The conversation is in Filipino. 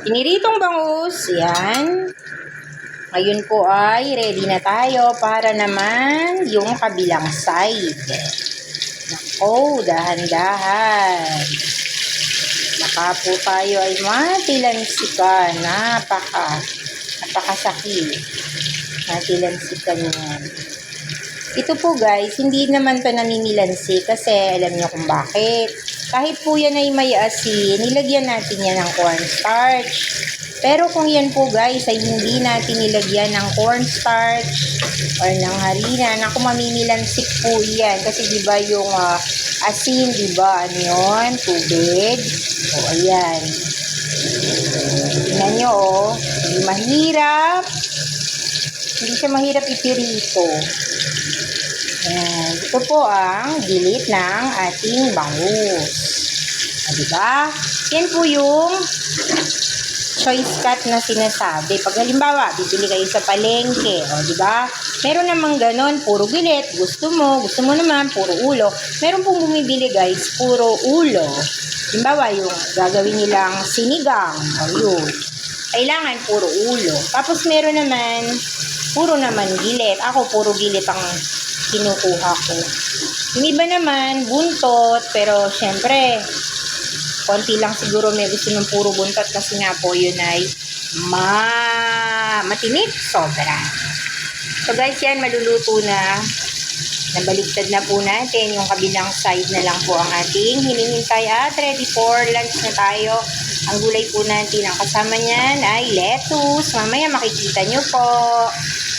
Piniritong bangus, yan. Ngayon po ay ready na tayo para naman yung kabilang side. Nako, dahan-dahan. Baka po tayo ay matilansikan. Napakasakit. Matilansikan yan. Ito po guys, hindi naman to namimilansi kasi alam niyo kung bakit. Kahit po yan ay may asin, nilagyan natin yan ng cornstarch. Pero kung yan po guys ay hindi natin nilagyan ng cornstarch or ng harina, naku mamimilansik po yan. Kasi diba yung asin, diba ano yun? Tubig. O ayan. Tingnan nyo oh. Hindi mahirap. Hindi siya mahirap ipirito. Ayan. Ito po ang gilit ng ating bangus. Diba? Yan po yung choice cut na sinasabi. Pag halimbawa, bibili kayo sa palengke, o diba? Meron namang ganon, puro gilit, gusto mo naman, puro ulo. Meron pong bumibili guys, puro ulo. Halimbawa, yung gagawin nilang sinigang, o yun. Kailangan puro ulo. Tapos meron naman, puro naman gilit. Ako, puro gilit ang kinukuha ko. Yung iba naman, buntot, pero syempre, konti lang siguro may gusto ng puro buntot kasi nga po yun ay matinik sobra. So guys, yan maluluto na. Nabaliktad na po natin. Yung kabilang side na lang po ang ating hinihintay at ready for lunch na tayo. Ang gulay po natin, ang kasama niyan ay lettuce. Mamaya makikita nyo po.